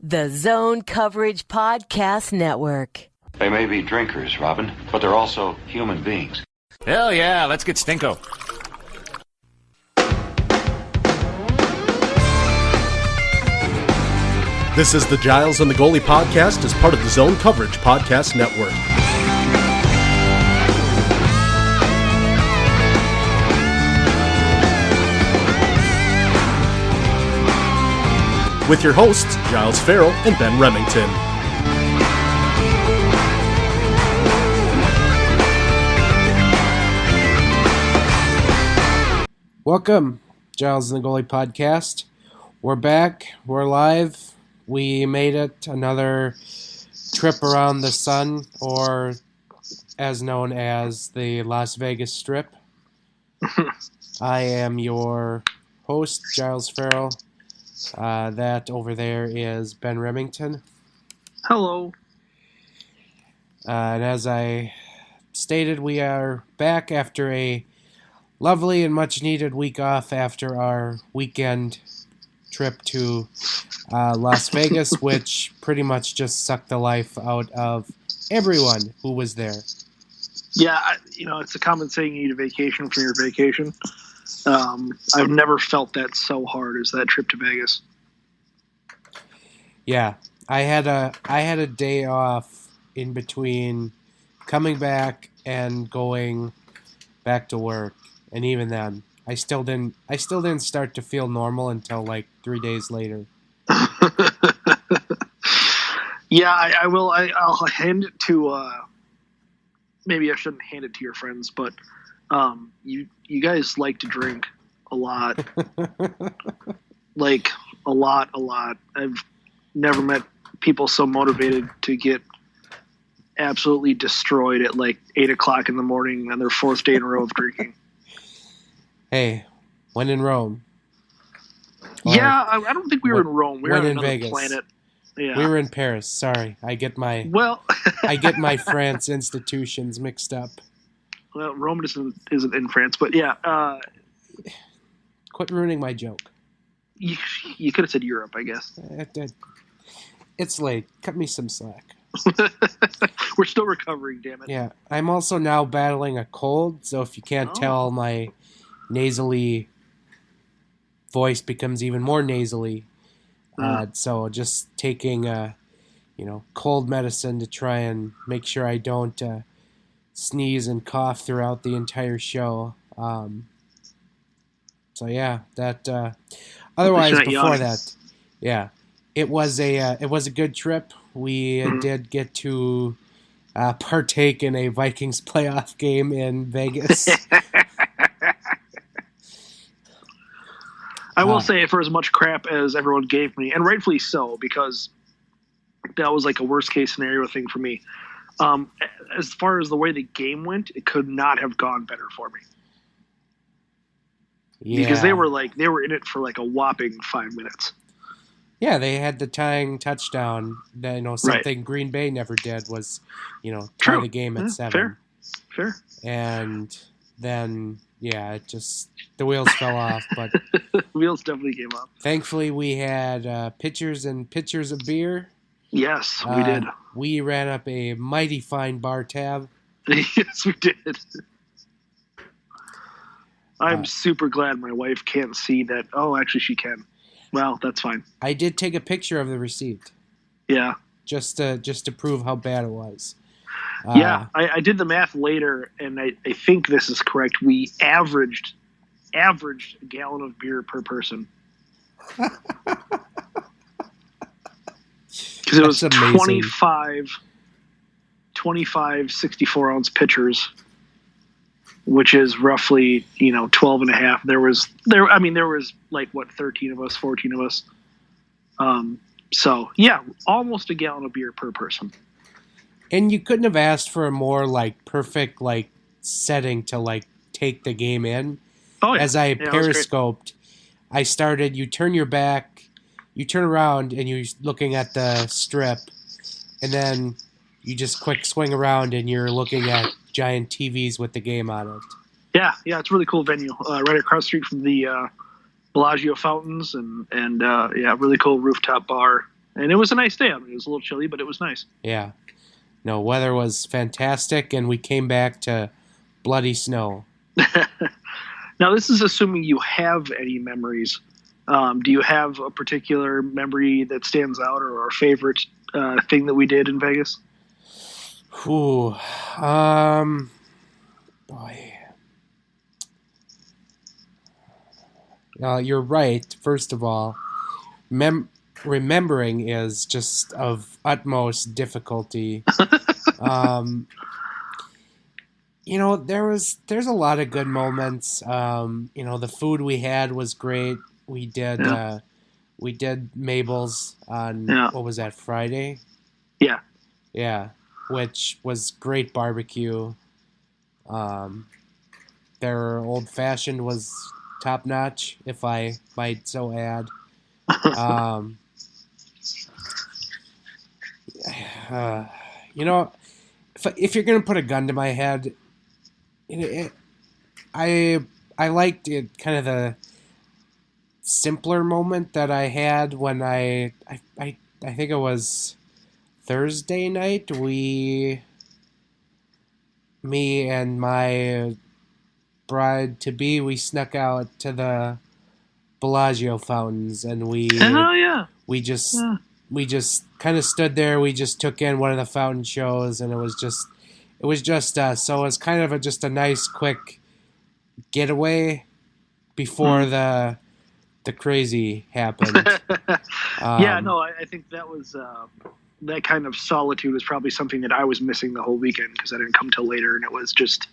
The Zone Coverage Podcast Network. They may be drinkers, Robin, but they're also human beings. Hell yeah, let's get stinko. This is the Giles and the Goalie podcast as part of the Zone Coverage Podcast Network. With your hosts, Giles Farrell and Ben Remington. Welcome, Giles and the Goalie podcast. We're back. We're live. We made it, another trip around the sun, or as known as the Las Vegas Strip. I am your host, Giles Farrell. That over there is Ben Remington. Hello. And as I stated, we are back after a lovely and much-needed week off after our weekend trip to Las Vegas, which pretty much just sucked the life out of everyone who was there. Yeah, it's a common saying you need a vacation from your vacation. I've never felt that so hard as that trip to Vegas. Yeah, I had a day off in between coming back and going back to work, and even then, I still didn't start to feel normal until like 3 days later. Yeah, I will. I'll hand it to. Maybe I shouldn't hand it to your friends, but you guys like to drink a lot, like a lot. I've never met people so motivated to get absolutely destroyed at like 8 o'clock in the morning on their fourth day in a row of drinking. Hey, when in Rome. Yeah, I don't think we were in Rome. We were on another Vegas. planet. Yeah. We were in Paris. Sorry, I get my France institutions mixed up. Well, Rome isn't in France, but yeah. Quit ruining my joke. You could have said Europe, I guess. It's late. Cut me some slack. We're still recovering, damn it. Yeah, I'm also now battling a cold, so if you can't tell, my nasally voice becomes even more nasally. So just taking, cold medicine to try and make sure I don't sneeze and cough throughout the entire show. So yeah, that. Otherwise, before that, yeah, it was a good trip. We did get to partake in a Vikings playoff game in Vegas. I will say, for as much crap as everyone gave me, and rightfully so, because that was like a worst case scenario thing for me. As far as the way the game went, it could not have gone better for me. Yeah. Because they were in it for like a whopping 5 minutes. Yeah, they had the tying touchdown. Something Green Bay never did was, tie the game at 7. Fair. And then, yeah, the wheels fell off. But wheels definitely came off. Thankfully, we had pitchers and pitchers of beer. Yes, we did. We ran up a mighty fine bar tab. Yes, we did. I'm super glad my wife can't see that. Oh, actually, she can. Well, that's fine. I did take a picture of the receipt. Yeah. Just to prove how bad it was. Yeah, I did the math later, and I think this is correct. We averaged a gallon of beer per person. Because it was 25 64-ounce pitchers, which is roughly 12 and a half. There was like 13 of us, 14 of us. So yeah, almost a gallon of beer per person. And you couldn't have asked for a more perfect setting to take the game in. Oh yeah. As I periscoped, I started. You turn your back, you turn around, and you're looking at the strip, and then you just quick swing around, and you're looking at giant TVs with the game on it. Yeah, it's a really cool venue. Right across the street from the Bellagio fountains, and really cool rooftop bar. And it was a nice day. I mean, it was a little chilly, but it was nice. Yeah. No, weather was fantastic, and we came back to bloody snow. Now, this is assuming you have any memories. Do you have a particular memory that stands out, or a favorite thing that we did in Vegas? Ooh, boy. You're right. First of all, remembering is just of utmost difficulty. There's a lot of good moments. The food we had was great. We did Mabel's on what was that, Friday? Yeah. Yeah, which was great barbecue. Their old fashioned was top notch, if I might so add. If you're gonna put a gun to my head, I liked it, kind of the simpler moment that I had when I think it was Thursday night. Me and my bride to be, we snuck out to the Bellagio fountains, and we just kind of stood there. We just took in one of the fountain shows, and it was just us. So it was kind of just a nice, quick getaway before the crazy happened. I think that was that kind of solitude was probably something that I was missing the whole weekend, because I didn't come till later, and it was just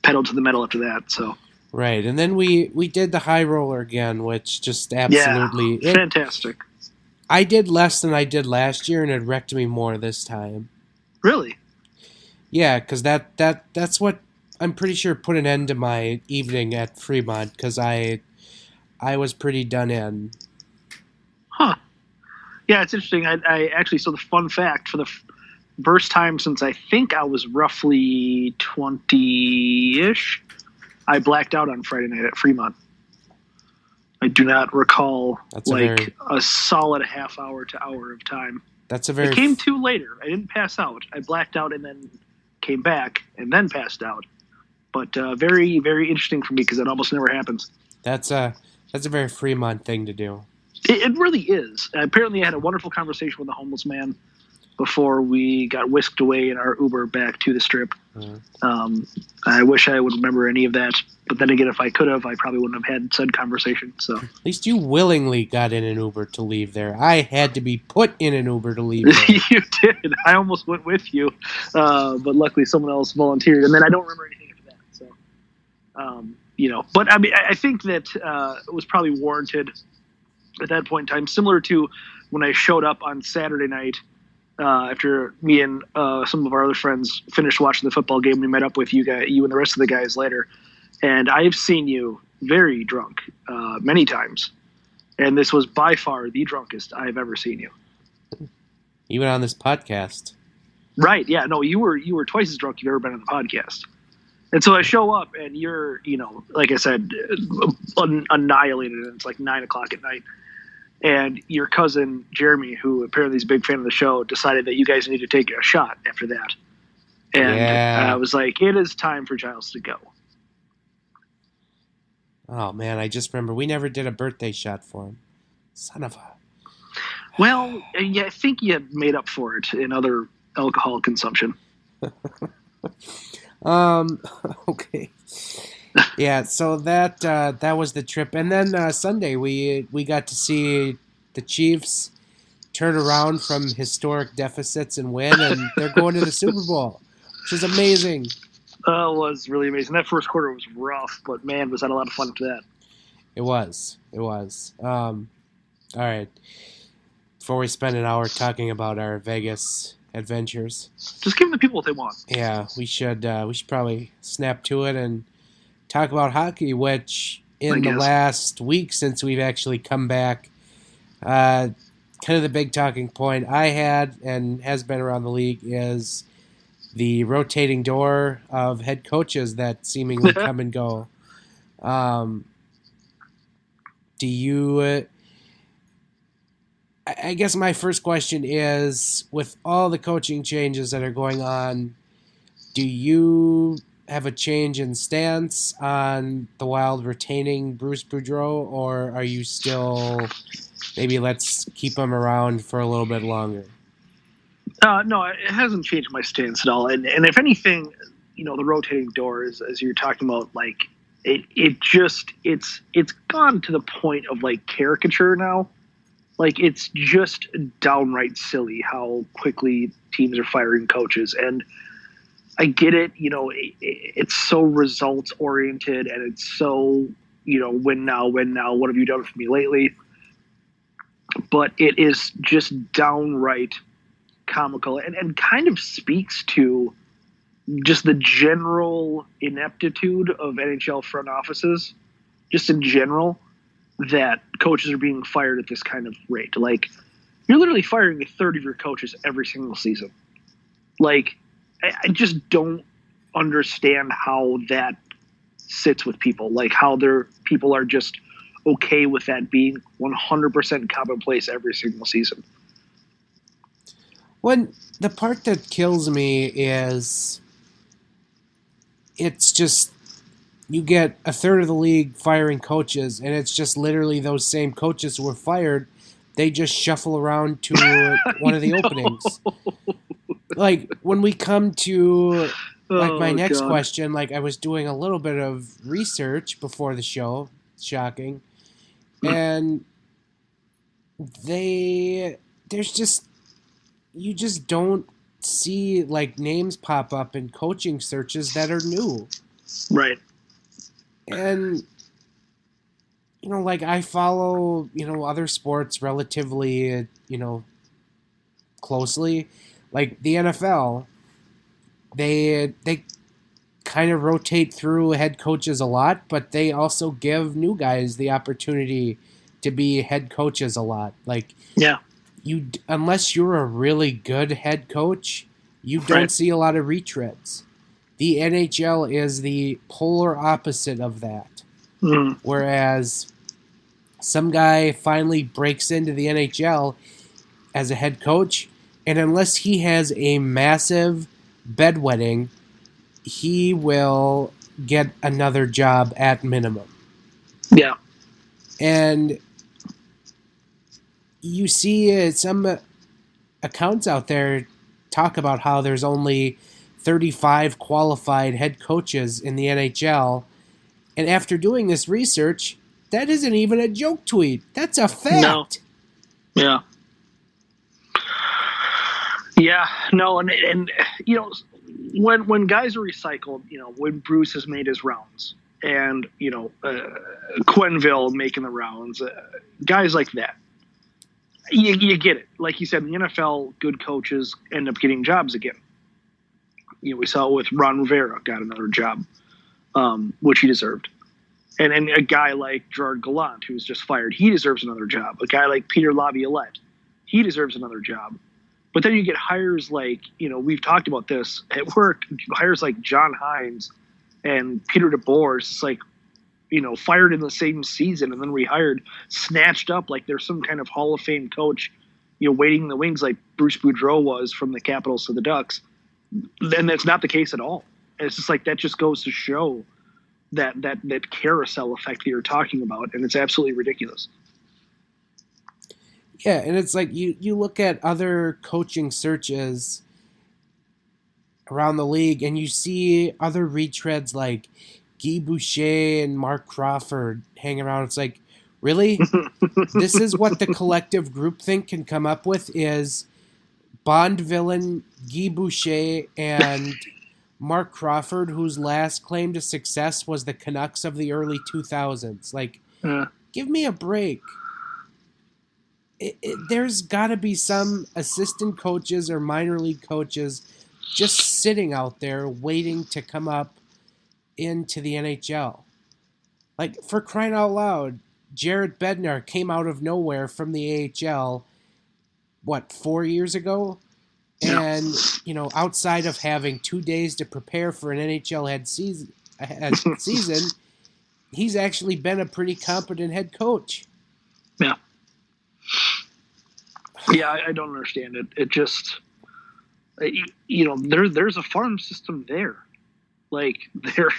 pedal to the metal after that. So right, and then we did the high roller again, which just absolutely fantastic. I did less than I did last year, and it wrecked me more this time. Really? Yeah, because that's what I'm pretty sure put an end to my evening at Fremont, because I was pretty done in. Huh. Yeah, it's interesting. I actually, so the fun fact, for the first time since I think I was roughly 20-ish, I blacked out on Friday night at Fremont. I do not recall a solid half hour to hour of time. It came to later. I didn't pass out. I blacked out and then came back and then passed out. But very, very interesting for me, because that almost never happens. That's a very Fremont thing to do. It really is. Apparently, I had a wonderful conversation with a homeless man before we got whisked away in our Uber back to the Strip. I wish I would remember any of that. But then again, if I could have, I probably wouldn't have had said conversation. So at least you willingly got in an Uber to leave there. I had to be put in an Uber to leave there. You did. I almost went with you. But luckily someone else volunteered. And then I don't remember anything after that. So, But, I mean, I think that it was probably warranted at that point in time. Similar to when I showed up on Saturday night after me and some of our other friends finished watching the football game. We met up with you and the rest of the guys later. And I've seen you very drunk many times. And this was by far the drunkest I've ever seen you. Even on this podcast. Right, yeah. No, you were twice as drunk you've ever been on the podcast. And so I show up and you're, like I said, annihilated, and it's like 9 o'clock at night. And your cousin, Jeremy, who apparently is a big fan of the show, decided that you guys need to take a shot after that. And I was like, it is time for Giles to go. Oh, man, I just remember we never did a birthday shot for him. Son of a... Well, yeah, I think you had made up for it in other alcohol consumption. Okay. Yeah, so that was the trip. And then Sunday we got to see the Chiefs turn around from historic deficits and win, and they're going to the Super Bowl, which is amazing. It was really amazing. That first quarter was rough, but man, was that a lot of fun after that. It was. All right. Before we spend an hour talking about our Vegas adventures, just give the people what they want. Yeah, we should probably snap to it and talk about hockey, which in the last week since we've actually come back, kind of the big talking point I had and has been around the league is the rotating door of head coaches that seemingly come and go. I guess my first question is, with all the coaching changes that are going on, do you have a change in stance on the Wild retaining Bruce Boudreau, or are you still maybe let's keep him around for a little bit longer? No, it hasn't changed my stance at all. And if anything, the rotating doors, as you're talking about, like it's gone to the point of like caricature now. Like it's just downright silly how quickly teams are firing coaches. And I get it, it's so results oriented and it's so, win now, what have you done for me lately? But it is just downright comical and kind of speaks to just the general ineptitude of NHL front offices, just in general, that coaches are being fired at this kind of rate. Like, you're literally firing a third of your coaches every single season. Like, I just don't understand how that sits with people. Like, how people are just okay with that being 100% commonplace every single season. When the part that kills me is it's just you get a third of the league firing coaches, and it's just literally those same coaches who were fired. They just shuffle around to one of the openings. Like, when we come to my next question, like, I was doing a little bit of research before the show, shocking, and there's just, you just don't see, like, names pop up in coaching searches that are new. Right. And, like, I follow, other sports relatively, closely. Like, the NFL, they kind of rotate through head coaches a lot, but they also give new guys the opportunity to be head coaches a lot. Like, yeah. Unless you're a really good head coach, you don't see a lot of retreads. The NHL is the polar opposite of that. Mm. Whereas some guy finally breaks into the NHL as a head coach, and unless he has a massive bedwetting, he will get another job at minimum. Yeah. And you see some accounts out there talk about how there's only 35 qualified head coaches in the NHL. And after doing this research, that isn't even a joke tweet. That's a fact. No. Yeah. Yeah. No. And when guys are recycled, when Bruce has made his rounds and, Quenneville making the rounds, guys like that, you get it. Like you said, in the NFL, good coaches end up getting jobs again. We saw it with Ron Rivera got another job, which he deserved. And a guy like Gerard Gallant, who was just fired, he deserves another job. A guy like Peter Laviolette, he deserves another job. But then you get hires like, we've talked about this at work, hires like John Hines and Peter DeBoer. It's like, fired in the same season and then rehired, snatched up like they're some kind of Hall of Fame coach, waiting in the wings like Bruce Boudreau was from the Capitals to the Ducks. Then that's not the case at all. And it's just like, that just goes to show that carousel effect that you're talking about, and it's absolutely ridiculous. Yeah, and it's like you look at other coaching searches around the league, and you see other retreads like Guy Boucher and Mark Crawford hang around. It's like, really? This is what the collective groupthink can come up with is Bond villain Guy Boucher and Mark Crawford, whose last claim to success was the Canucks of the early 2000s. Like, give me a break. There's got to be some assistant coaches or minor league coaches just sitting out there waiting to come up into the NHL. Like, for crying out loud, Jared Bednar came out of nowhere from the AHL, 4 years ago? And, outside of having 2 days to prepare for an NHL head season, he's actually been a pretty competent head coach. Yeah. Yeah, I don't understand it. It just, there's a farm system there. Like there's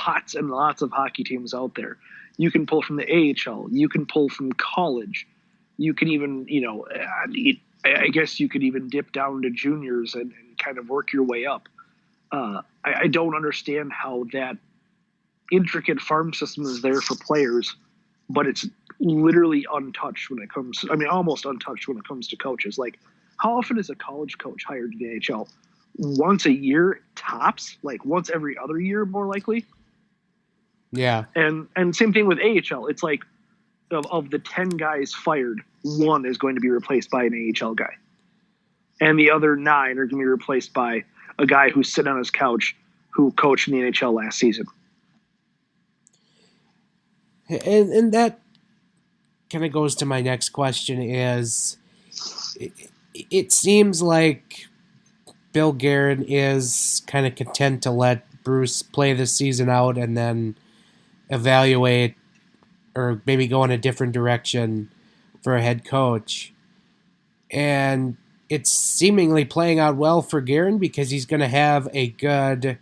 lots and lots of hockey teams out there. You can pull from the AHL. You can pull from college. You can even, I guess you could even dip down to juniors and kind of work your way up. I don't understand how that intricate farm system is there for players, but it's literally untouched when it comes. I mean, almost untouched when it comes to coaches. Like, how often is a college coach hired to the NHL? Once a year tops, like once every other year, more likely. Yeah. And same thing with AHL. It's like of the 10 guys fired, one is going to be replaced by an AHL guy. And the other 9 are going to be replaced by a guy who's sitting on his couch who coached in the NHL last season. And that kind of goes to my next question is it seems like Bill Guerin is kind of content to let Bruce play this season out and then evaluate or maybe go in a different direction for a head coach. And it's seemingly playing out well for Guerin because he's going to have a good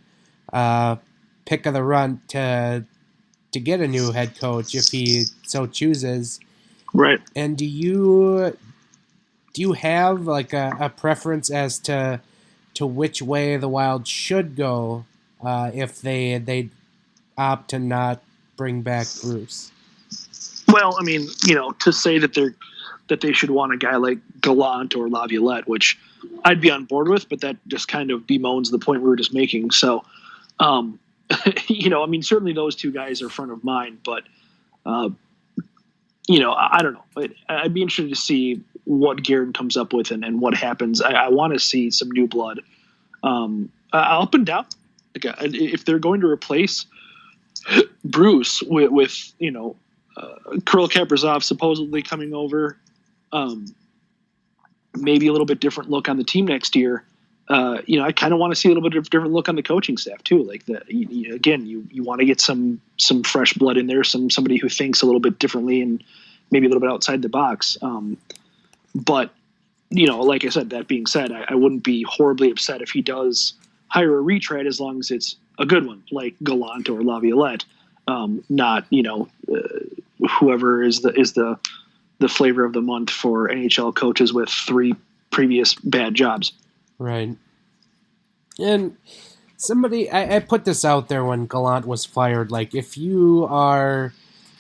pick of the runt to get a new head coach if he so chooses. Right. And do you have like a preference as to which way the Wild should go if they opt to not bring back Bruce? Well, I mean, to say that they should want a guy like Gallant or Laviolette, which I'd be on board with, but that just kind of bemoans the point we were just making. So, I mean, certainly those two guys are front of mind, but I don't know. I'd be interested to see what Guerin comes up with and what happens. I want to see some new blood up and down. Like, if they're going to replace Bruce with Kirill Kaprizov supposedly coming over, maybe a little bit different look on the team next year. I kind of want to see a little bit of different look on the coaching staff too. Like you want to get some fresh blood in there, somebody who thinks a little bit differently and maybe a little bit outside the box. But like I said, that being said, I wouldn't be horribly upset if he does hire a retread as long as it's a good one, like Gallant or Laviolette, not whoever is the flavor of the month for NHL coaches with 3 previous bad jobs. Right. And somebody, I put this out there when Gallant was fired. Like, if you are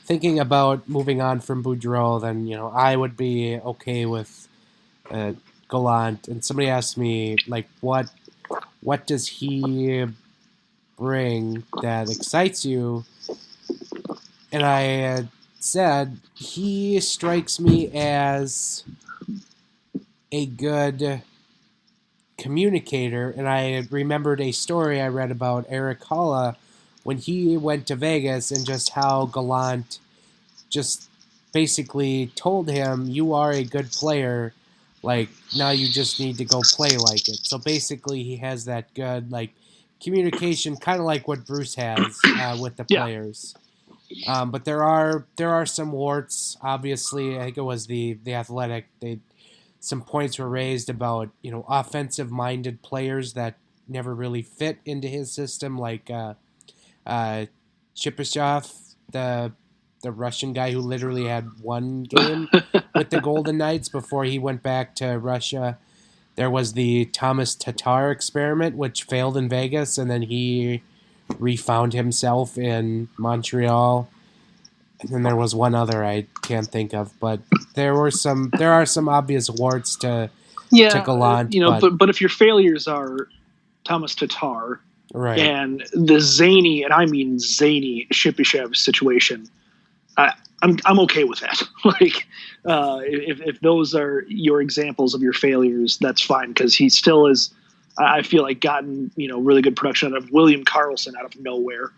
thinking about moving on from Boudreau, then, I would be okay with Gallant. And somebody asked me, like, what does he bring that excites you? And I said, he strikes me as a good communicator, and I remembered a story I read about Eric Halla when he went to Vegas and just how Gallant just basically told him, you are a good player, like, now you just need to go play like it. So basically he has that good, like, communication, kind of like what Bruce has with the players. But there are some warts, obviously. I think it was the Athletic, some points were raised about, offensive-minded players that never really fit into his system, like Chipachov, the Russian guy who literally had one game with the Golden Knights before he went back to Russia. There was the Thomas Tatar experiment, which failed in Vegas, and then he refound himself in Montreal. And then there was one other I can't think of, but there are some obvious warts to Gallant. But if your failures are Thomas Tatar, right, and the zany, and I mean zany, Shipachyov situation, I'm okay with that. Like, if those are your examples of your failures, that's fine, because he still is. I feel like gotten really good production out of William Karlsson out of nowhere.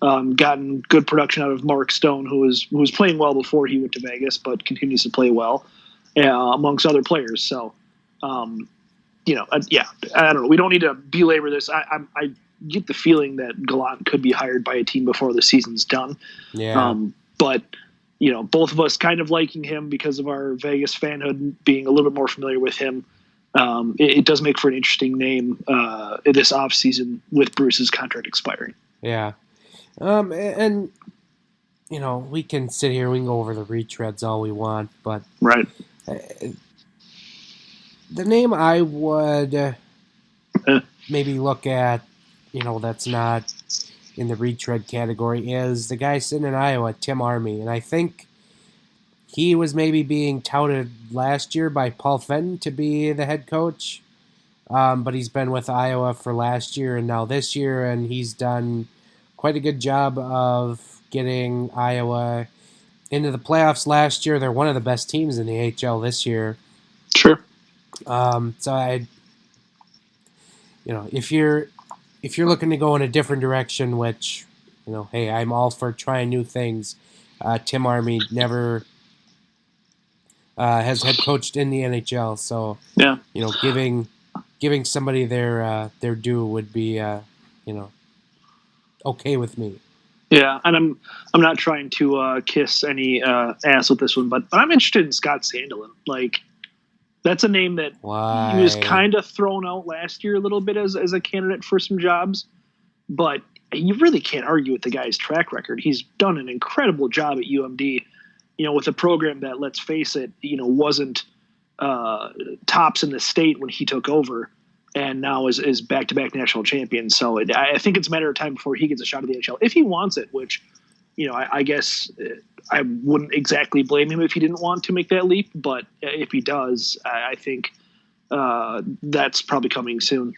Gotten good production out of Mark Stone, who was playing well before he went to Vegas, but continues to play well, amongst other players. So, I don't know. We don't need to belabor this. I get the feeling that Gallant could be hired by a team before the season's done. Yeah. But both of us kind of liking him because of our Vegas fanhood, being a little bit more familiar with him. It does make for an interesting name this offseason with Bruce's contract expiring. Yeah. And we can sit here, we can go over the retreads all we want, but right. The name I would maybe look at, that's not in the retread category is the guy sitting in Iowa, Tim Army. And I think he was maybe being touted last year by Paul Fenton to be the head coach. But he's been with Iowa for last year and now this year, and he's done quite a good job of getting Iowa into the playoffs last year. They're one of the best teams in the HL this year. Sure. So if you're looking to go in a different direction, which, hey, I'm all for trying new things. Tim Army never has head coached in the NHL, so yeah, giving somebody their due would be okay with me. Yeah, and I'm not trying to kiss any ass with this one, but I'm interested in Scott Sandelin. Like, that's a name that he was kind of thrown out last year a little bit as a candidate for some jobs, but you really can't argue with the guy's track record. He's done an incredible job at UMD, with a program that, let's face it, wasn't tops in the state when he took over, and now is back-to-back national champion. So I think it's a matter of time before he gets a shot at the NHL if he wants it, which, I guess I wouldn't exactly blame him if he didn't want to make that leap, but if he does, I think that's probably coming soon.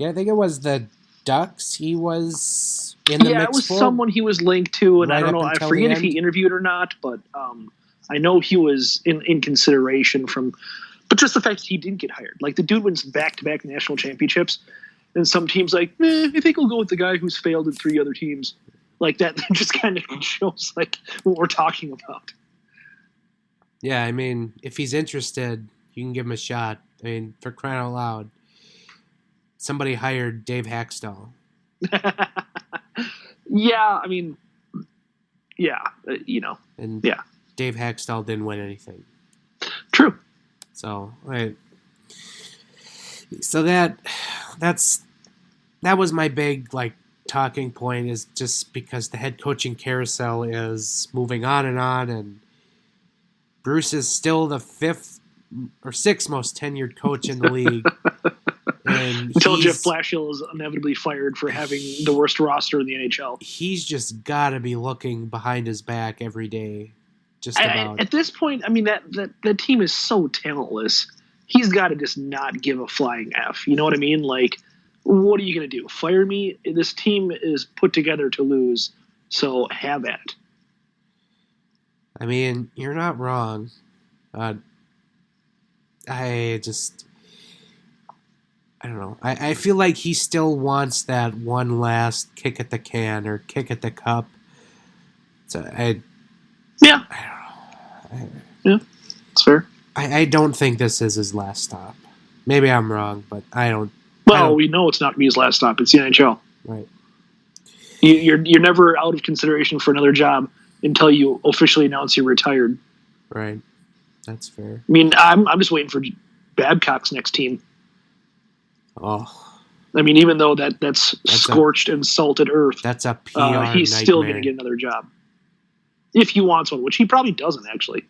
Yeah, I think it was the Ducks he was in the mix for. Yeah, it was someone he was linked to, and I don't know, I forget if he interviewed or not, but I know he was in consideration but just the fact that he didn't get hired. Like, the dude wins back-to-back national championships, and some teams I think we'll go with the guy who's failed in 3 other teams. Like, that just kind of shows, like, what we're talking about. Yeah, I mean, if he's interested, you can give him a shot. I mean, for crying out loud, somebody hired Dave Haxtell. Yeah, I mean, yeah, And yeah. Dave Haxtell didn't win anything. True. So, right. So that was my big, talking point, is just because the head coaching carousel is moving on, and Bruce is still the 5th or 6th most tenured coach in the league. And until Jeff Blashill is inevitably fired for having the worst roster in the NHL. He's just got to be looking behind his back every day. Just about. At this point, I mean, that team is so talentless. He's got to just not give a flying F. You know what I mean? Like, what are you going to do? Fire me? This team is put together to lose, so have at it. I mean, you're not wrong. I don't know. I feel like he still wants that one last kick at the can or kick at the cup. So yeah, yeah, it's fair. I don't think this is his last stop. Maybe I'm wrong, but I don't. Well, we know it's not going to be his last stop. It's the NHL. Right. You're never out of consideration for another job until you officially announce you're retired. Right. That's fair. I mean, I'm just waiting for Babcock's next team. Oh. I mean, even though that's scorched and salted earth. That's a PR he's nightmare. Still going to get another job. If he wants one, which he probably doesn't, actually.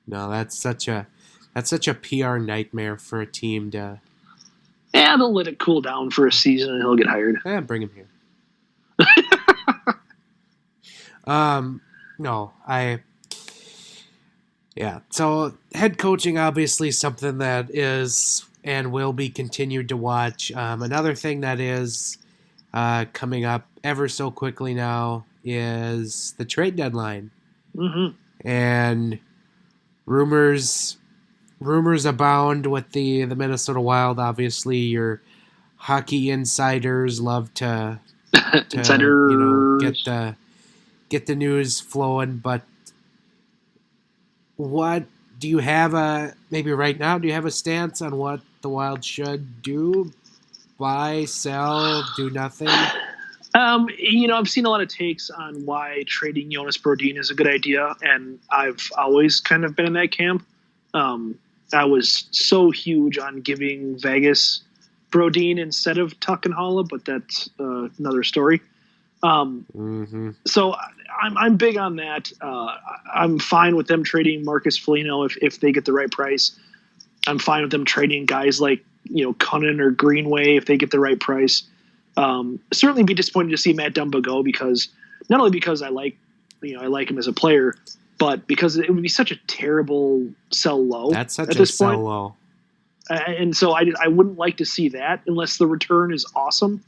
No, that's such a PR nightmare for a team to... Yeah, they'll let it cool down for a season and he'll get hired. Yeah, bring him here. So head coaching, obviously something that is and will be continued to watch. Another thing that is coming up ever so quickly now is the trade deadline. Mm-hmm. And rumors abound with the Minnesota Wild. Obviously, your hockey insiders love to get the news flowing. But what do you have maybe right now? Do you have a stance on what the Wild should do? Buy, sell, do nothing? I've seen a lot of takes on why trading Jonas Brodin is a good idea, and I've always kind of been in that camp. I was so huge on giving Vegas Brodin instead of Tuck and Holla, but that's another story. So I'm big on that. I'm fine with them trading Marcus Foligno if they get the right price. I'm fine with them trading guys like Cunnin or Greenway if they get the right price. Certainly be disappointed to see Matt Dumba go, because not only because I like him as a player, but because it would be such a terrible sell low. That's such at a this sell point. low. And so I wouldn't like to see that unless the return is awesome.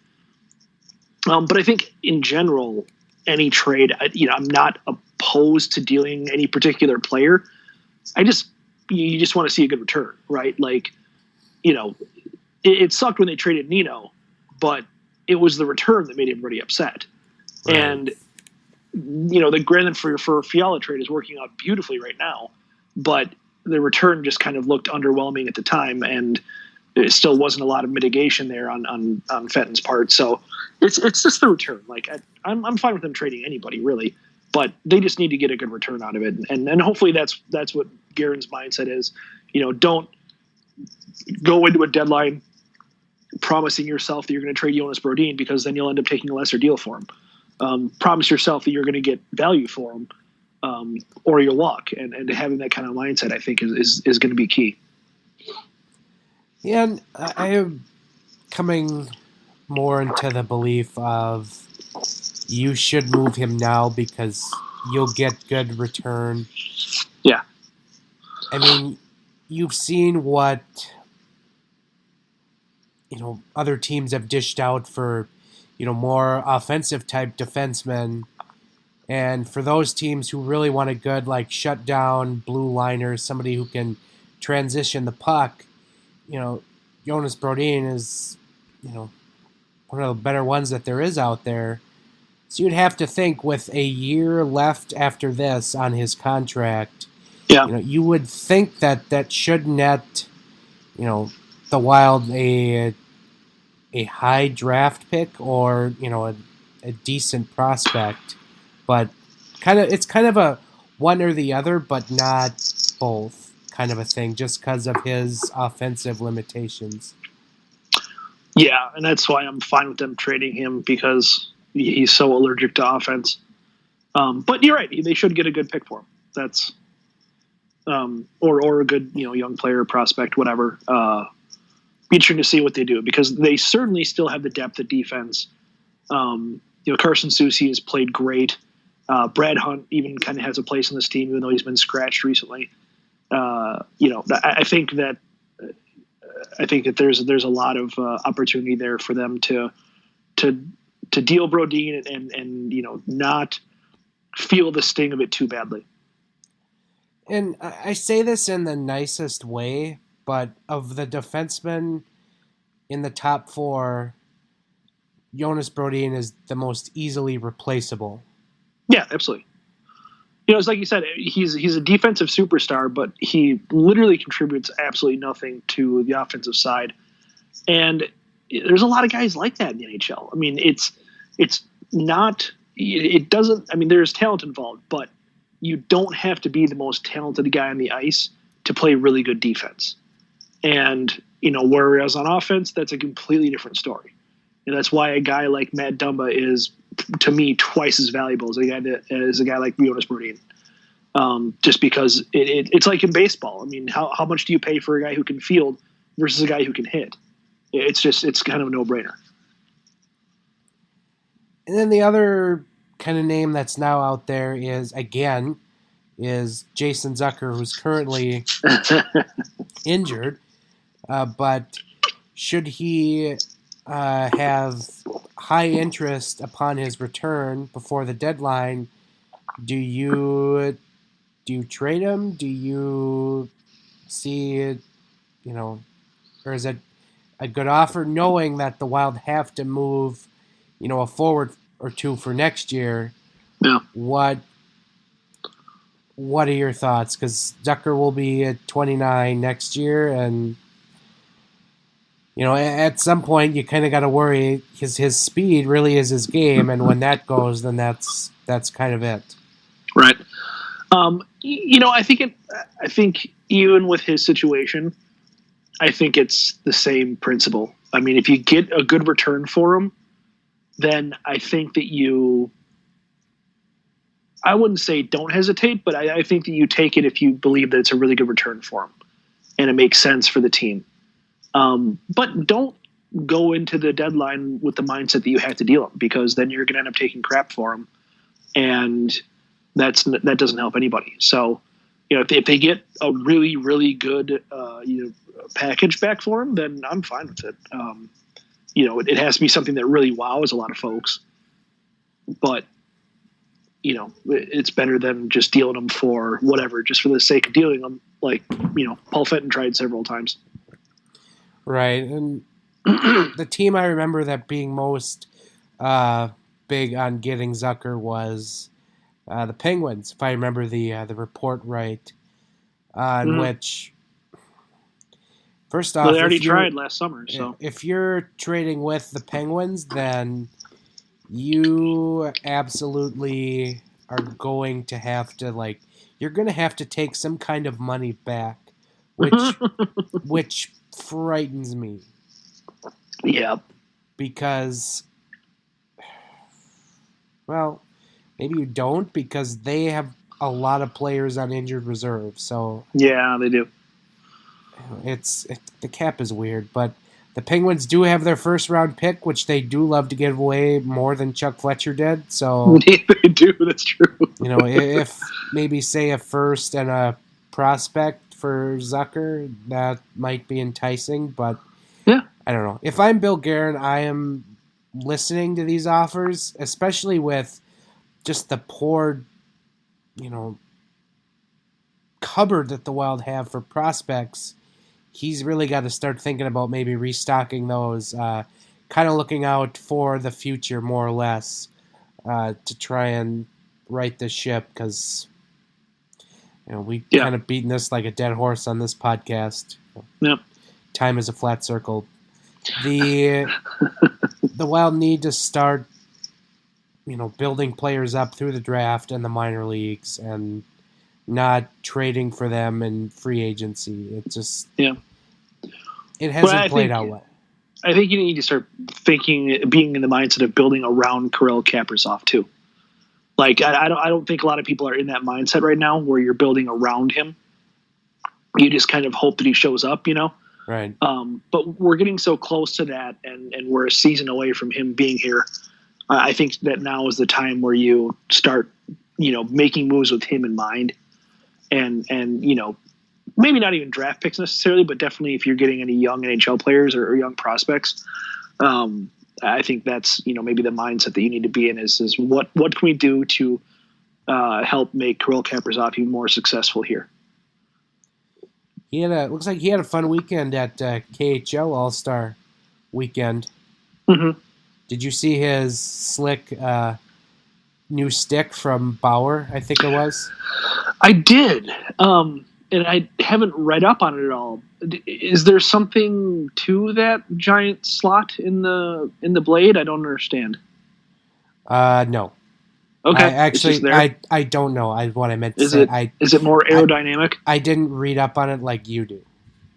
But I think in general, any trade, I'm not opposed to dealing any particular player. You just want to see a good return, right? Like, it sucked when they traded Nino, but it was the return that made everybody upset. Right. And, the granted for Fiala trade is working out beautifully right now, but the return just kind of looked underwhelming at the time, and there still wasn't a lot of mitigation there on Fenton's part. So it's just the return. Like I'm fine with them trading anybody really, but they just need to get a good return out of it. And hopefully that's what Guerin's mindset is. Don't go into a deadline promising yourself that you're going to trade Jonas Brodin, because then you'll end up taking a lesser deal for him. Promise yourself that you're going to get value for him, or you'll walk. And having that kind of mindset, I think, is going to be key. Yeah, and I am coming more into the belief of you should move him now because you'll get good return. Yeah. I mean, you've seen what other teams have dished out for more offensive type defensemen, and for those teams who really want a good shut down blue liner, somebody who can transition the puck, Jonas Brodin is one of the better ones that there is out there. So you'd have to think, with a year left after this on his contract, you would think that should net the Wild a high draft pick, or a decent prospect, but it's kind of a one or the other, but not both kind of a thing, just because of his offensive limitations. Yeah, and that's why I'm fine with them trading him, because he's so allergic to offense. But you're right; they should get a good pick for him. That's or a good young player, prospect, whatever. Be interesting to see what they do, because they certainly still have the depth at defense. Carson Soucy has played great. Brad Hunt even kind of has a place in this team, even though he's been scratched recently. I think that there's a lot of opportunity there for them to deal Brodin and not feel the sting of it too badly. And I say this in the nicest way, but of the defensemen in the top four, Jonas Brodin is the most easily replaceable. Yeah, absolutely. It's like you said, he's a defensive superstar, but he literally contributes absolutely nothing to the offensive side. And there's a lot of guys like that in the NHL. I mean, there's talent involved, but you don't have to be the most talented guy on the ice to play really good defense. And, whereas on offense, that's a completely different story. And that's why a guy like Matt Dumba is, to me, twice as valuable as a guy like Jonas Brodin. Just because it's like in baseball. I mean, how much do you pay for a guy who can field versus a guy who can hit? It's kind of a no-brainer. And then the other kind of name that's now out there is Jason Zucker, who's currently injured. But should he have high interest upon his return before the deadline, do you trade him? Do you see, or is it a good offer, knowing that the Wild have to move, a forward or two for next year? Yeah. What are your thoughts? Because Zucker will be at 29 next year, and At some point you kind of got to worry because his speed really is his game, and when that goes, then that's kind of it. Right. I think even with his situation, I think it's the same principle. I mean, if you get a good return for him, then I think that I wouldn't say don't hesitate, but I think that you take it if you believe that it's a really good return for him and it makes sense for the team. But don't go into the deadline with the mindset that you have to deal him, because then you're going to end up taking crap for him, and that doesn't help anybody. So, if they get a really, really good package back for him, then I'm fine with it. It has to be something that really wows a lot of folks, but it's better than just dealing them for whatever, just for the sake of dealing them. Like, Paul Fenton tried several times. Right. And the team I remember that being most big on getting Zucker was the Penguins, if I remember the report right, in which, first off, they already tried last summer. So if you're trading with the Penguins, then you absolutely are going to have to you're going to have to take some kind of money back, which frightens me. Yeah. Because, well, maybe you don't, because they have a lot of players on injured reserve. So yeah, they do. The cap is weird, but the Penguins do have their first round pick, which they do love to give away more than Chuck Fletcher did. So they do. That's true. If maybe say a first and a prospect for Zucker, that might be enticing. But yeah, I don't know. If I'm Bill Guerin, I am listening to these offers, especially with just the poor, cupboard that the Wild have for prospects. He's really got to start thinking about maybe restocking those, kind of looking out for the future more or less, to try and right the ship, because we kind of beaten this like a dead horse on this podcast. Yep. Time is a flat circle. The Wild need to start, building players up through the draft and the minor leagues, and not trading for them in free agency. It just it hasn't played out well. I think you need to start being in the mindset of building around Kirill Kaprizov too. Like, I don't think a lot of people are in that mindset right now, where you're building around him. You just kind of hope that he shows up, Right. But we're getting so close to that, and we're a season away from him being here. I think that now is the time where you start, making moves with him in mind. And maybe not even draft picks necessarily, but definitely if you're getting any young NHL players or young prospects, I think that's maybe the mindset that you need to be in is what can we do to help make Kirill Kaprizov even more successful here. Looks like he had a fun weekend at KHL All-Star Weekend. Mm-hmm. Did you see his slick new stick from Bauer, I think it was? I did, and I haven't read up on it at all. Is there something to that giant slot in the blade? I don't understand. No. Okay. I don't know. What I meant to is say. Is it more aerodynamic? I didn't read up on it like you do.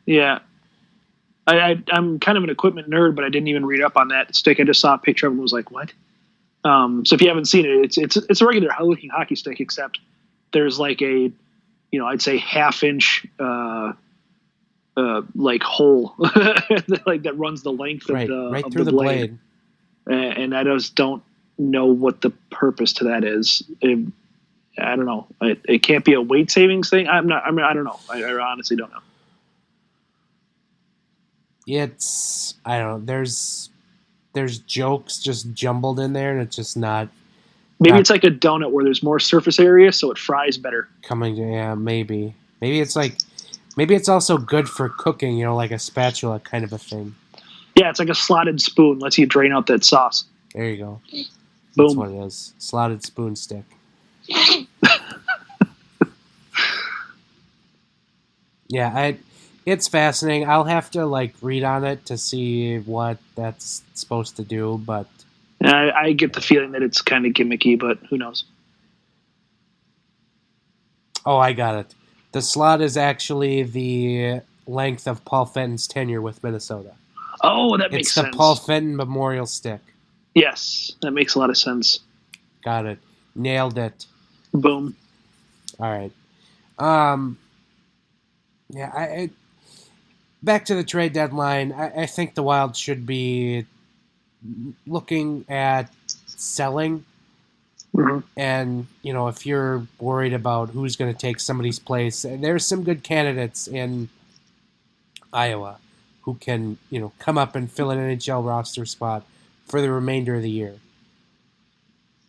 Yeah. I'm kind of an equipment nerd, but I didn't even read up on that stick. I just saw a picture of it and was like, what? So if you haven't seen it, it's a regular looking hockey stick, except there's like a, I'd say half-inch like hole like that runs the length of the blade. And I just don't know what the purpose to that is. I don't know. It can't be a weight savings thing. I don't know. I honestly don't know. I don't know. There's jokes just jumbled in there, and it's just not. Maybe it's like a donut where there's more surface area, so it fries better. Maybe it's also good for cooking, like a spatula kind of a thing. Yeah, it's like a slotted spoon. Lets you drain out that sauce. There you go. Boom. That's what it is. Slotted spoon stick. Yeah, It's fascinating. I'll have to read on it to see what that's supposed to do, but I get the feeling that it's kind of gimmicky, but who knows? oh, I got it. The slot is actually the length of Paul Fenton's tenure with Minnesota. Oh, that makes sense. It's the Paul Fenton Memorial Stick. Yes, that makes a lot of sense. Got it. Nailed it. Boom. All right. Yeah, back to the trade deadline. I think the Wild should be looking at selling. Mm-hmm. And, if you're worried about who's going to take somebody's place, there's some good candidates in Iowa who can, come up and fill an NHL roster spot for the remainder of the year.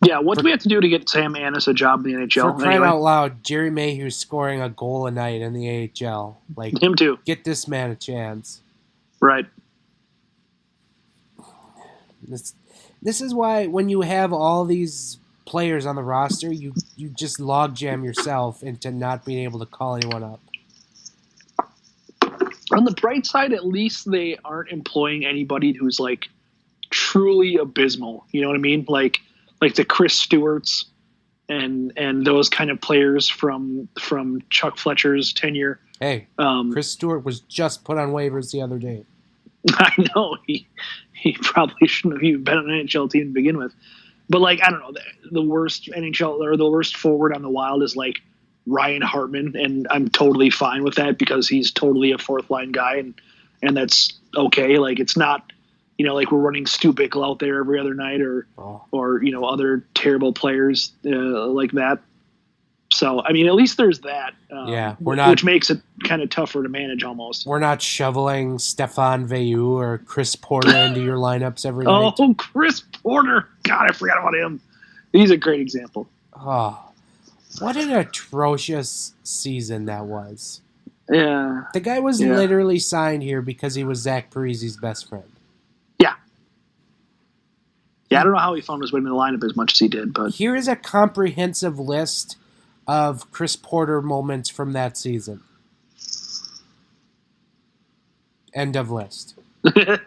Yeah, what do we have to do to get Sam Annis a job in the NHL? For crying out loud, Jerry Mayhew's scoring a goal a night in the AHL. Him too. Get this man a chance. Right. This is why when you have all these players on the roster, you just logjam yourself into not being able to call anyone up. On the bright side, at least they aren't employing anybody who's truly abysmal. You know what I mean? Like the Chris Stewarts and those kind of players from Chuck Fletcher's tenure. Hey, Chris Stewart was just put on waivers the other day. I know he probably shouldn't have even been on an NHL team to begin with. But I don't know, the worst NHL or the worst forward on the Wild is Ryan Hartman, and I'm totally fine with that because he's totally a fourth line guy, and that's okay. It's not, we're running Stu Bickle out there every other night or other terrible players like that. So at least there's that. Which makes it kind of tougher to manage almost. We're not shoveling Stefan Veilleux or Chris Porter into your lineups every night. Oh, Chris Porter! God, I forgot about him. He's a great example. Oh, what an atrocious season that was. Yeah. The guy was literally signed here because he was Zach Parise's best friend. Yeah. Yeah, I don't know how he found his way in the lineup as much as he did, but here is a comprehensive list of Chris Porter moments from that season. End of list. All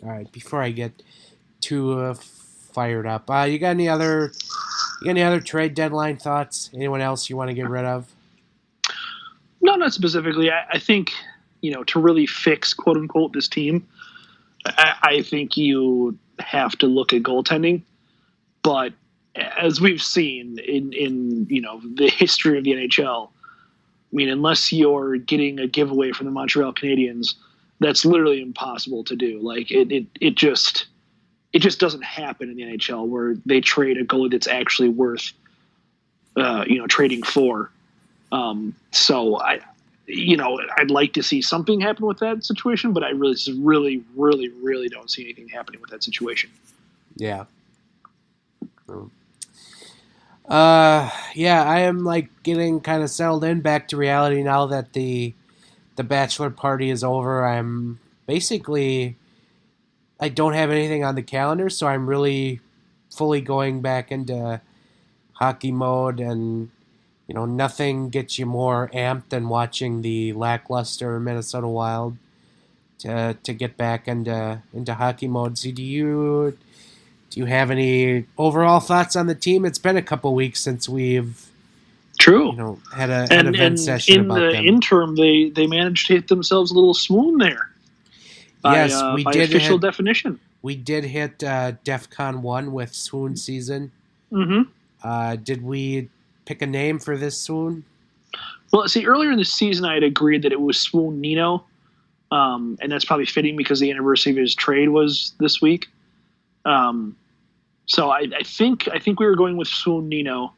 right, before I get too fired up, you got any other trade deadline thoughts? Anyone else you want to get rid of? No, not specifically. I think, to really fix, quote unquote, this team, I think you have to look at goaltending. But as we've seen in the history of the NHL, unless you're getting a giveaway from the Montreal Canadiens, that's literally impossible to do. It just doesn't happen in the NHL where they trade a goalie that's actually worth trading for. So I'd like to see something happen with that situation, but I really don't see anything happening with that situation. Yeah. Yeah, I am getting kind of settled in back to reality now that the bachelor party is over. I'm basically, I don't have anything on the calendar, so I'm really fully going back into hockey mode, and nothing gets you more amped than watching the lackluster Minnesota Wild to get back into hockey mode. So do you have any overall thoughts on the team? It's been a couple weeks since we've had an event session about them. In the interim, they managed to hit themselves a little swoon there. By official definition. We did hit DEFCON 1 with swoon season. Mm-hmm. Did we pick a name for this swoon? Well, see, earlier in the season, I had agreed that it was Swoon Nino, and that's probably fitting because the anniversary of his trade was this week. So I think we were going with Swoon Nino,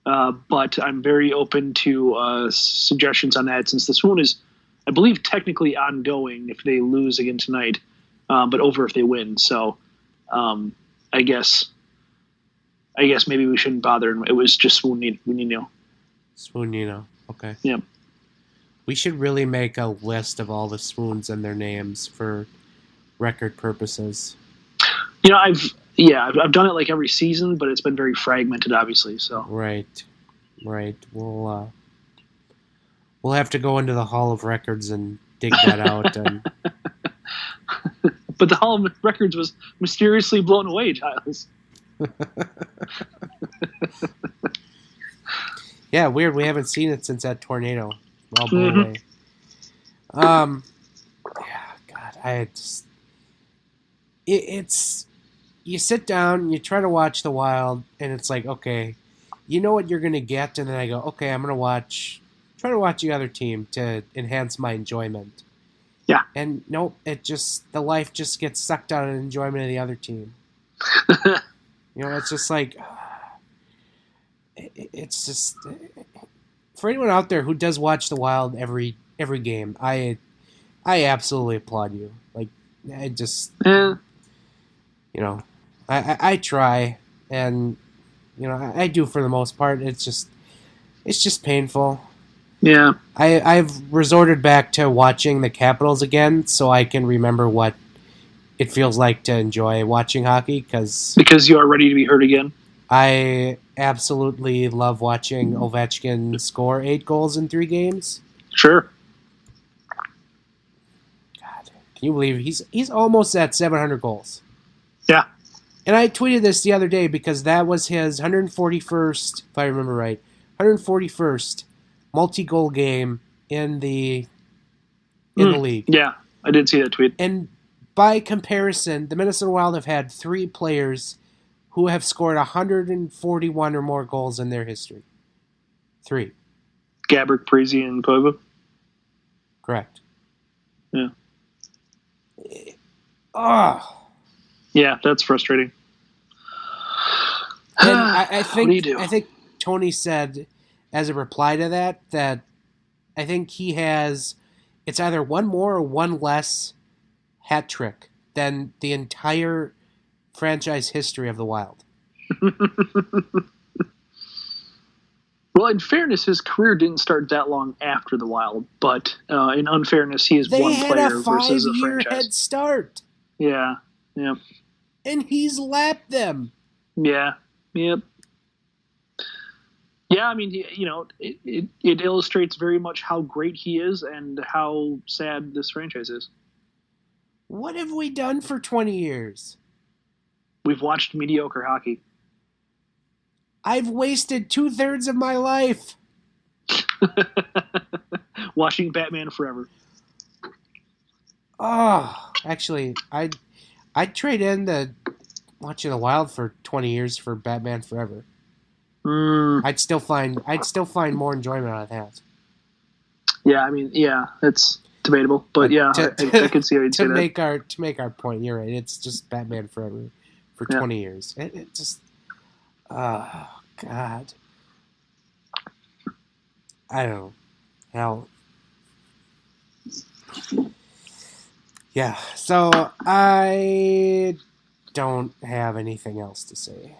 but I'm very open to suggestions on that since the swoon is, I believe, technically ongoing if they lose again tonight, but over if they win. So I guess maybe we shouldn't bother. It was just Swoon Nino. Swoon Nino. Okay. Yeah. We should really make a list of all the swoons and their names for record purposes. I've done it every season, but it's been very fragmented, obviously. So right. Right. We'll have to go into the Hall of Records and dig that out. And But the Hall of Records was mysteriously blown away, Giles. yeah, weird. We haven't seen it since that tornado. All blew away. Yeah, God, it's you sit down, you try to watch the Wild, and it's like, okay, you know what you're gonna get, and then I go, okay, I'm gonna try to watch the other team to enhance my enjoyment. Yeah. And nope, the life just gets sucked out of the enjoyment of the other team. It's just like, it's just, for anyone out there who does watch the Wild every game, I absolutely applaud you. Like, I just, I try, and, I do for the most part. It's just painful. Yeah. I've resorted back to watching the Capitals again so I can remember what it feels like to enjoy watching hockey. Because you are ready to be hurt again? I absolutely love watching Ovechkin score 8 goals in 3 games. Sure. God, can you believe he's almost at 700 goals? Yeah. And I tweeted this the other day because that was his 141st, if I remember right, 141st multi-goal game in the league. Yeah, I did see that tweet. And by comparison, the Minnesota Wild have had 3 players who have scored 141 or more goals in their history. 3. Gaborik, Parise, and Koivu? Correct. Yeah. Oh. Yeah, that's frustrating. And I think What do you do? I think Tony said as a reply to that I think he has, it's either one more or one less hat trick than the entire franchise history of the Wild. Well, in fairness, his career didn't start that long after the Wild, but in unfairness, he is one player versus a franchise. They had a 5-year head start. Yeah. And he's lapped them. Yeah. Yep. Yeah, I mean, it illustrates very much how great he is and how sad this franchise is. What have we done for 20 years? We've watched mediocre hockey. I've wasted 2/3 of my life watching Batman Forever. Oh, actually, I'd trade in the watching the Wild for 20 years for Batman Forever. I'd still find more enjoyment out of that. Yeah, I mean, it's debatable, but yeah, I can see how you'd say that. To make our point, you're right. It's just Batman Forever for 20 years. It just, oh God, I don't know. Hell, yeah. So I don't have anything else to say.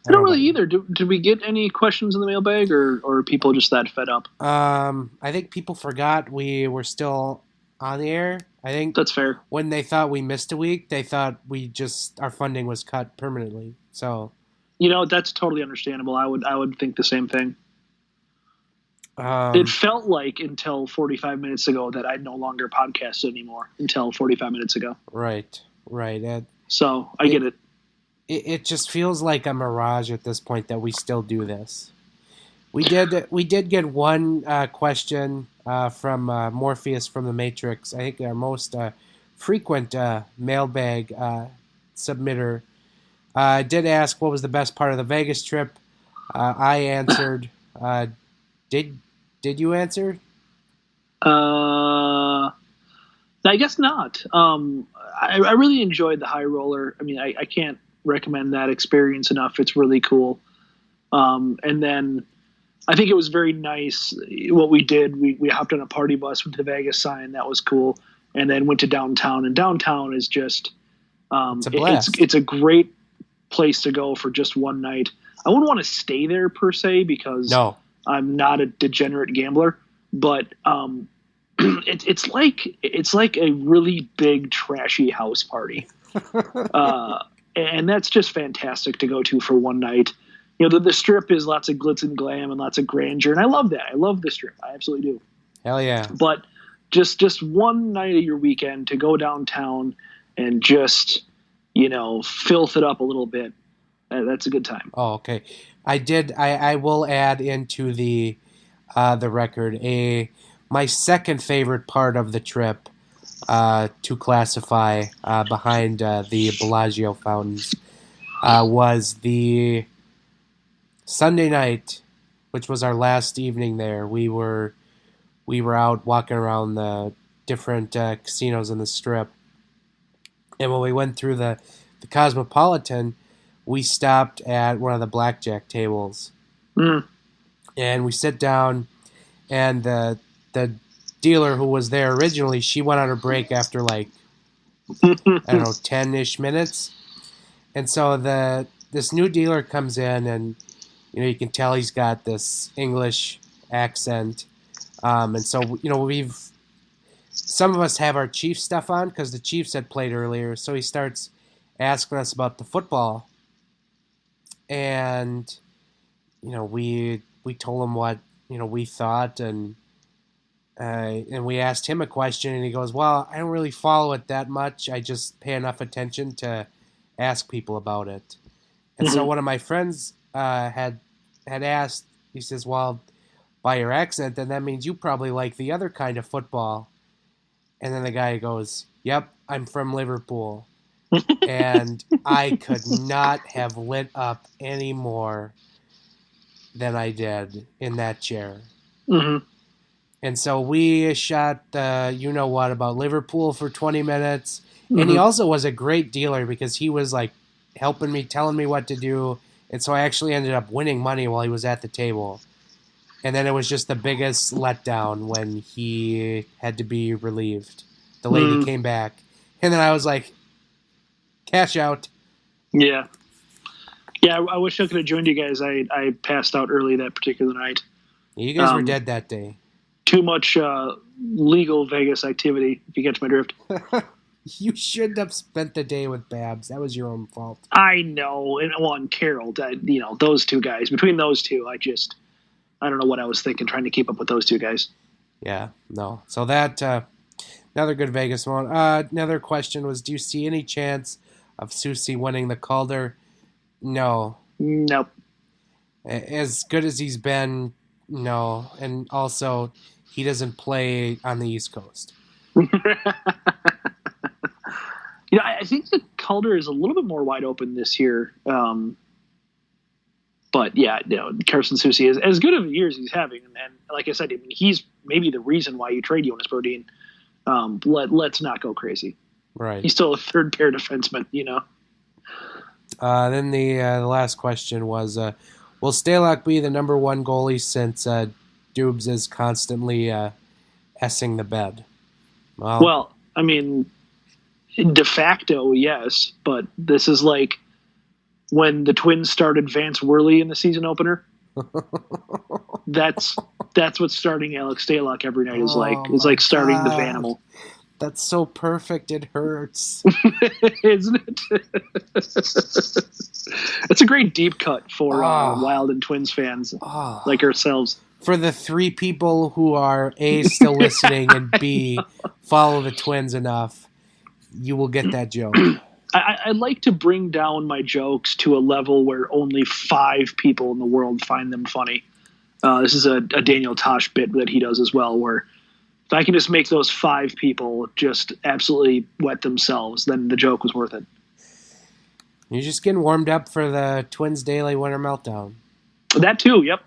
I don't really either. Did we get any questions in the mailbag, or are people just that fed up? I think people forgot we were still on the air. I think that's fair. When they thought we missed a week, they thought our funding was cut permanently. So, that's totally understandable. I would think the same thing. It felt like until 45 minutes ago that I'd no longer podcast anymore. Until 45 minutes ago. Right. So I get it. It just feels like a mirage at this point that we still do this. We did get one question from Morpheus from the Matrix. I think our most frequent mailbag submitter did ask what was the best part of the Vegas trip. I answered. Did you answer? I guess not. I really enjoyed the high roller. I mean, I can't recommend that experience enough. It's really cool. And then I think it was very nice what we did. We hopped on a party bus with the Vegas sign. That was cool. And then went to downtown. And downtown is just it's a blast. It's a great place to go for just one night. I wouldn't want to stay there per se because I'm not a degenerate gambler. But it's like a really big trashy house party. And that's just fantastic to go to for one night. the Strip is lots of glitz and glam and lots of grandeur, and I love that. I love the Strip. I absolutely do. Hell yeah. But just one night of your weekend to go downtown and just, filth it up a little bit, that's a good time. Oh, okay. I will add into the record my second favorite part of the trip to classify behind the Bellagio fountains was the Sunday night, which was our last evening there. We were out walking around the different casinos in the Strip, and when we went through the Cosmopolitan, we stopped at one of the blackjack tables, and we sit down, and the dealer who was there originally, she went on her break after like I don't know 10-ish minutes, and so this new dealer comes in, and you can tell he's got this English accent, and so some of us have our Chiefs stuff on because the Chiefs had played earlier, so he starts asking us about the football, and we told him what we thought, and we asked him a question, and he goes, well, I don't really follow it that much. I just pay enough attention to ask people about it. And so one of my friends had asked, he says, well, by your accent, then that means you probably like the other kind of football. And then the guy goes, yep, I'm from Liverpool. And I could not have lit up any more than I did in that chair. Mm-hmm. And so we shot you-know-what about Liverpool for 20 minutes. Mm-hmm. And he also was a great dealer because he was like helping me, telling me what to do. And so I actually ended up winning money while he was at the table. And then it was just the biggest letdown when he had to be relieved. The lady came back. And then I was like, cash out. Yeah. Yeah, I wish I could have joined you guys. I passed out early that particular night. You guys were dead that day. Too much legal Vegas activity, if you catch my drift. You shouldn't have spent the day with Babs. That was your own fault. I know. And Carol, those two guys. Between those two, I don't know what I was thinking trying to keep up with those two guys. Yeah, no. So that, another good Vegas one. Another question was, do you see any chance of Susie winning the Calder? No. Nope. As good as he's been, no. And also, he doesn't play on the East Coast. I think the Calder is a little bit more wide open this year. But yeah, Carson Soucy is as good of a year as he's having, and like I said, he's maybe the reason why you trade Jonas Brodin. Let's not go crazy. Right. He's still a third pair defenseman, Then the last question was, will Stalock be the number one goalie since Dubes is constantly essing the bed? Well, de facto, yes, but this is like when the Twins started Vance Worley in the season opener. That's what starting Alex Stalock every night is like. It's like starting the Vanimal. That's so perfect, it hurts. Isn't it? It's a great deep cut for Wild and Twins fans like ourselves. For the three people who are A, still listening, and B, follow the Twins enough, you will get that joke. I like to bring down my jokes to a level where only 5 people in the world find them funny. This is a Daniel Tosh bit that he does as well, where if I can just make those 5 people just absolutely wet themselves, then the joke was worth it. You're just getting warmed up for the Twins Daily Winter Meltdown. That too, yep.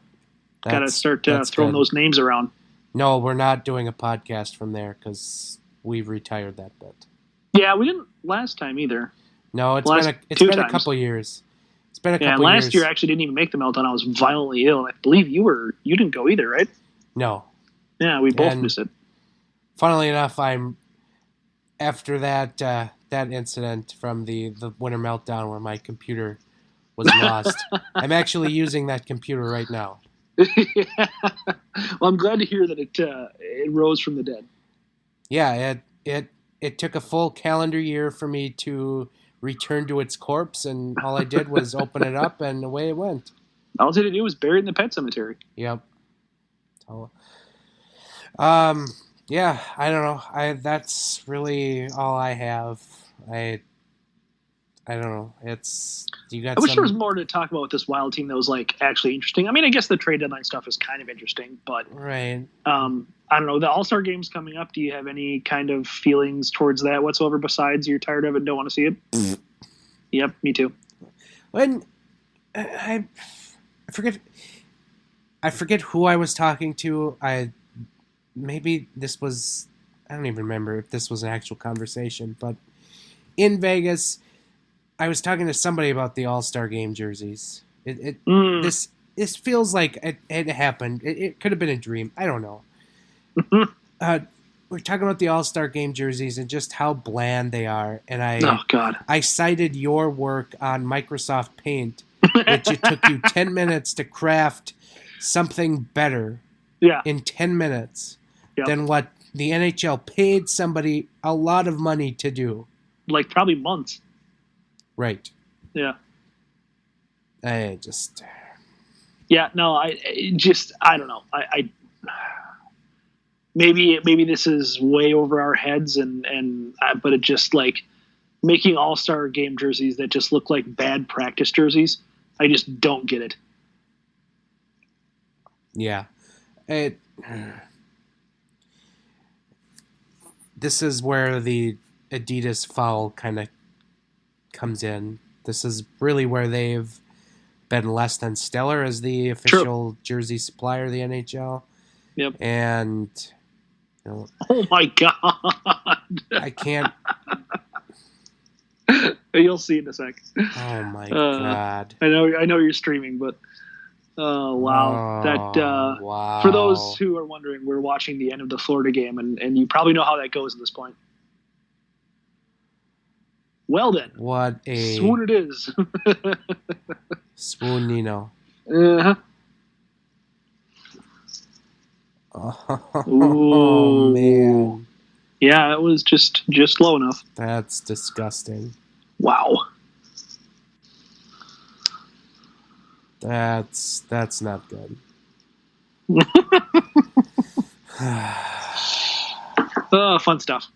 Got to start throwing those names around. No, we're not doing a podcast from there because we've retired that bit. Yeah, we didn't last time either. No, it's been a couple years. It's been a couple years. Yeah, last year I actually didn't even make the Meltdown. I was violently ill. I believe you didn't go either, right? No. Yeah, we both missed it. Funnily enough, after that incident from the Winter Meltdown where my computer was lost, I'm actually using that computer right now. Yeah. Well, I'm glad to hear that it rose from the dead. Yeah, it took a full calendar year for me to return to its corpse, and all I did was open it up, and away it went. All they had to do was bury it in the pet cemetery. Yep. So, yeah, I don't know. That's really all I have. I don't know. You got I wish some... there was more to talk about with this Wild team that was like actually interesting. I mean, I guess the trade deadline stuff is kind of interesting, but Right. I don't know. The All-Star game's coming up. Do you have any kind of feelings towards that whatsoever besides you're tired of it and don't want to see it? Yep, me too. When I forget who I was talking to. Maybe this was, I don't even remember if this was an actual conversation, but in Vegas, I was talking to somebody about the All-Star Game jerseys. This feels like it happened. It could have been a dream. I don't know. We're talking about the All-Star Game jerseys and just how bland they are. And I cited your work on Microsoft Paint, which it took you 10 minutes to craft something better in 10 minutes than what the NHL paid somebody a lot of money to do. Like probably months. Right. Yeah. I just... Yeah, no, I don't know. I maybe this is way over our heads but it just like making All-Star Game jerseys that just look like bad practice jerseys. I just don't get it. Yeah. This is where the Adidas foul kind of comes in. This is really where they've been less than stellar as the official jersey supplier of the NHL. Yep. And oh my God. I can't. You'll see in a sec. Oh my God. I know you're streaming, but wow. Wow. For those who are wondering, we're watching the end of the Florida game, and you probably know how that goes at this point. Well then. What a swoon it is. swoon, Nino. Uh-huh. Oh man. Yeah, it was just low enough. That's disgusting. Wow. That's not good. Fun stuff.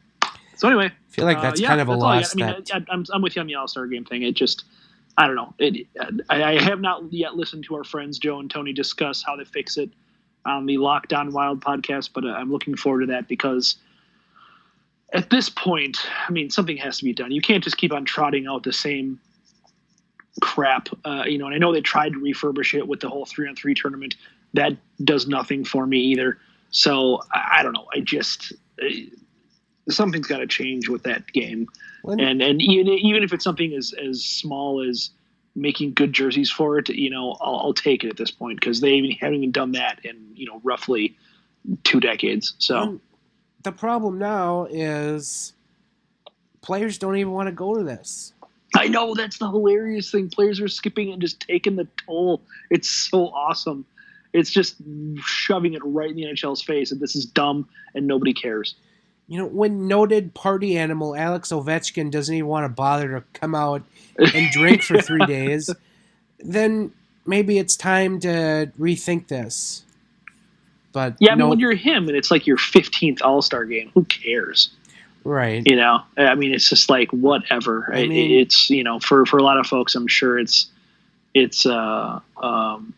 So anyway, I feel like that's kind of a loss. I'm with you on the All-Star Game thing. It just, I don't know. I have not yet listened to our friends Joe and Tony discuss how they fix it on the Lockdown Wild podcast, but I'm looking forward to that because at this point, I mean, something has to be done. You can't just keep on trotting out the same crap. And I know they tried to refurbish it with the whole 3-on-3 tournament. That does nothing for me either. So I don't know. Something's got to change with that game. And even if it's something as small as making good jerseys for it, I'll take it at this point because they haven't even done that in, roughly 2 decades. So the problem now is players don't even want to go to this. I know, that's the hilarious thing. Players are skipping and just taking the toll. It's so awesome. It's just shoving it right in the NHL's face, and this is dumb, and nobody cares. When noted party animal Alex Ovechkin doesn't even want to bother to come out and drink for 3 days, then maybe it's time to rethink this. But yeah, I mean, when you're him and it's like your 15th All-Star game, who cares? Right. I mean, it's just like whatever. It's for a lot of folks, I'm sure it's awesome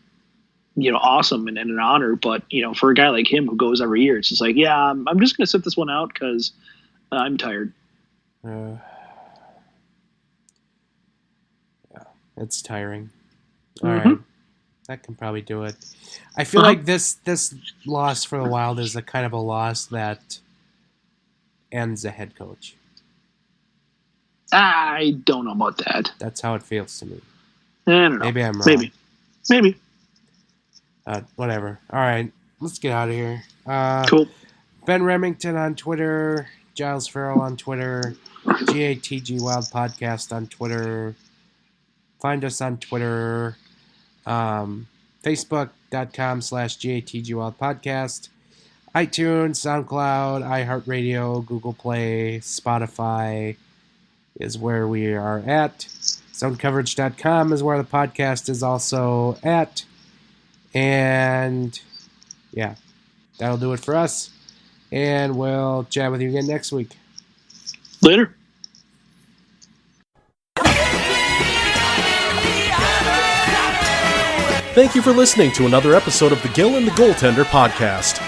and an honor. But for a guy like him who goes every year, it's just like, yeah, I'm just gonna sit this one out because I'm tired. Yeah, it's tiring. All right, that can probably do it. I feel like this loss for the Wild is a kind of a loss that ends a head coach. I don't know about that. That's how it feels to me. I don't know. Maybe I'm wrong. Maybe. Whatever. All right, let's get out of here. Cool. Ben Remington on Twitter, Giles Farrell on Twitter, GATG Wild Podcast on Twitter. Find us on Twitter, Facebook.com/GATG Wild Podcast, iTunes, SoundCloud, iHeartRadio, Google Play, Spotify is where we are at. Zonecoverage.com is where the podcast is also at. And yeah, that'll do it for us. And we'll chat with you again next week. Later. Thank you for listening to another episode of the Gill and the Goaltender podcast.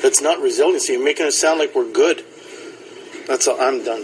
That's not resiliency. You're making it sound like we're good. That's all. I'm done.